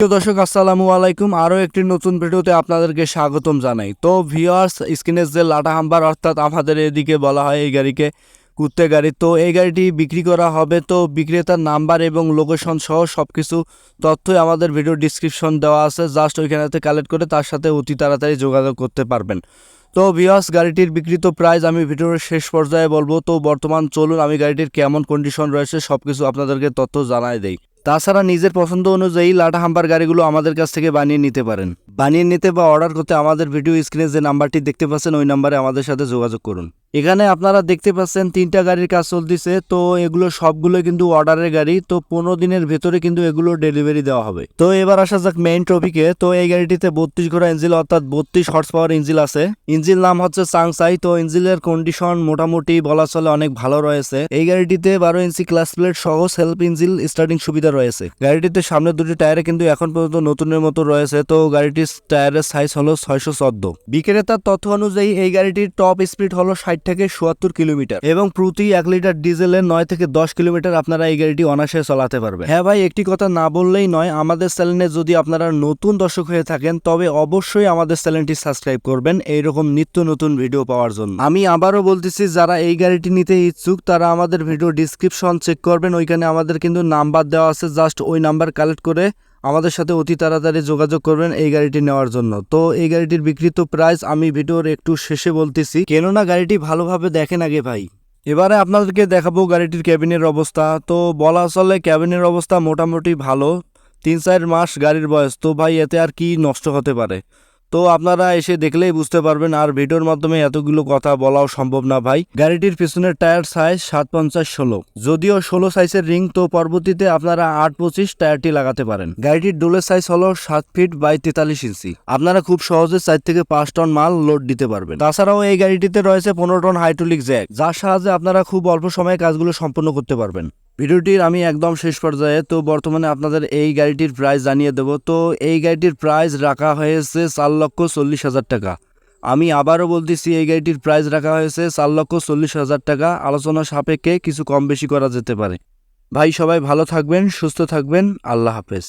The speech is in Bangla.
প্রিয় দর্শক আসসালামু আলাইকুম। আরও একটি নতুন ভিডিওতে আপনাদেরকে স্বাগতম জানাই। তো ভিউয়ার্স, স্ক্রিনে যে লাটা হাম্বার অর্থাৎ আমাদের এদিকে বলা হয় এই গাড়িকে কুত্তে গাড়ি, তো এই গাড়িটি বিক্রি করা হবে। তো বিক্রেতার নাম্বার এবং লোকেশন সহ সব কিছু তথ্যই আমাদের ভিডিও ডিসক্রিপশন দেওয়া আছে, জাস্ট ওইখানেতে কালেক্ট করে তার সাথে অতি তাড়াতাড়ি যোগাযোগ করতে পারবেন। তো ভিউয়ার্স, গাড়িটির বিক্রিত প্রাইস আমি ভিডিওর শেষ পর্যায়ে বলবো। তো বর্তমান চলুন আমি গাড়িটির কেমন কন্ডিশন রয়েছে সব কিছু আপনাদেরকে তথ্য জানাই দেই। তাছাড়া নিজের পছন্দ অনুযায়ী লাটা হাম্বার গাড়িগুলো আমাদের কাছ থেকে বানিয়ে নিতে পারেন। বানিয়ে নিতে বা অর্ডার করতে আমাদের ভিডিও স্ক্রিনে যে নাম্বারটি দেখতে পাচ্ছেন ওই নাম্বারে আমাদের সাথে যোগাযোগ করুন। এখানে আপনারা দেখতে পাচ্ছেন 3টা গাড়ির কাজ চলতেছে। তো এগুলো সবগুলো কিন্তু অর্ডারের গাড়ি। তো 15 দিনের ভেতরে কিন্তু এগুলো ডেলিভারি দেওয়া হবে। তো এবার আসা যাক মেইন টপিকে। তো এই গাড়িটিতে 32 ঘোড়া ইঞ্জিন অর্থাৎ 32 হর্স পাওয়ার ইঞ্জিন আছে। ইঞ্জিন নাম হচ্ছে চাংসাই। তো ইঞ্জিনের কন্ডিশন মোটামুটি বলা চলে অনেক ভালো রয়েছে। এই গাড়িটিতে 12 ইঞ্চি ক্লাস প্লেট সহ সেলফ ইঞ্জিন স্টার্টিং সুবিধা রয়েছে। গাড়িটিতে সামনের দুটি টায়ারে কিন্তু এখন পর্যন্ত নতুনের মতো রয়েছে। তো গাড়িটির টায়ারের সাইজ হলো 614। বিক্রেতার তথ্য অনুযায়ী এই গাড়িটির টপ স্পিড হলো 60 থেকে 77 কিলোমিটার এবং প্রতি 1 লিটার ডিজেলের 9 থেকে 10 কিলোমিটার আপনারা এই গাড়িটি অনায়াসে চালাতে পারবেন। হ্যাঁ ভাই, একটি কথা না বললেই নয়, আমাদের চ্যানেলে যদি আপনারা নতুন দর্শক হয়ে থাকেন তবে অবশ্যই আমাদের চ্যানেলটি সাবস্ক্রাইব করবেন এইরকম নিত্য নতুন ভিডিও পাওয়ার জন্য। আমি আবারও বলতেছি, যারা এই গাড়িটি নিতে ইচ্ছুক তারা আমাদের ভিডিও ডিসক্রিপশন চেক করবেন। ওইখানে আমাদের কিন্তু নাম্বার দেওয়া আছে, জাস্ট ওই নাম্বার কালেক্ট করে আমাদের সাথে অতি তাড়াতাড়ি যোগাযোগ করবেন এই গাড়িটি নেওয়ার জন্য। তো এই গাড়িটির বিক্রিত প্রাইস আমি ভিডিওর একটু শেষে বলতেছি, কেননা গাড়িটি ভালোভাবে দেখেন আগে ভাই। এবারে আপনাদেরকে দেখাবো গাড়িটির ক্যাবিনের অবস্থা। তো বলা চলে ক্যাবিনের অবস্থা মোটামুটি ভালো। 3-4 মাস গাড়ির বয়স, তো ভাই এতে আর কি নষ্ট হতে পারে। তো আপনারা এসে দেখলেই বুঝতে পারবেন, আর ভিডিওর মাধ্যমে এতগুলো কথা বলাও সম্ভব না ভাই। গাড়িটির পিছনের টায়ার সাইজ 750/16, যদিও 16 সাইজের রিং। তো পরবর্তীতে আপনারা 825 টায়ারটি লাগাতে পারেন। গাড়িটির ডোলের সাইজ হলো 7 ফিট বাই 43 ইঞ্চি। আপনারা খুব সহজে 4 থেকে 5 টন মাল লোড দিতে পারবেন। তাছাড়াও এই গাড়িটিতে রয়েছে 15 টন হাইড্রোলিক জ্যাক, যার সাহায্যে আপনারা খুব অল্প সময়ে কাজগুলো সম্পন্ন করতে পারবেন। ভিডিওটির আমি একদম শেষ পর্যায়ে তো বর্তমানে আপনাদের এই গাড়িটির প্রাইস জানিয়ে দেব। তো এই গাড়িটির প্রাইস রাখা হয়েছে 4,40,000 টাকা। আমি আবারও বলতেছি, এই গাড়িটির প্রাইস রাখা হয়েছে 4,40,000 টাকা। আলোচনা সাপেক্ষে কিছু কম বেশি করা যেতে পারে। ভাই সবাই ভালো থাকবেন, সুস্থ থাকবেন, আল্লাহ হাফেজ।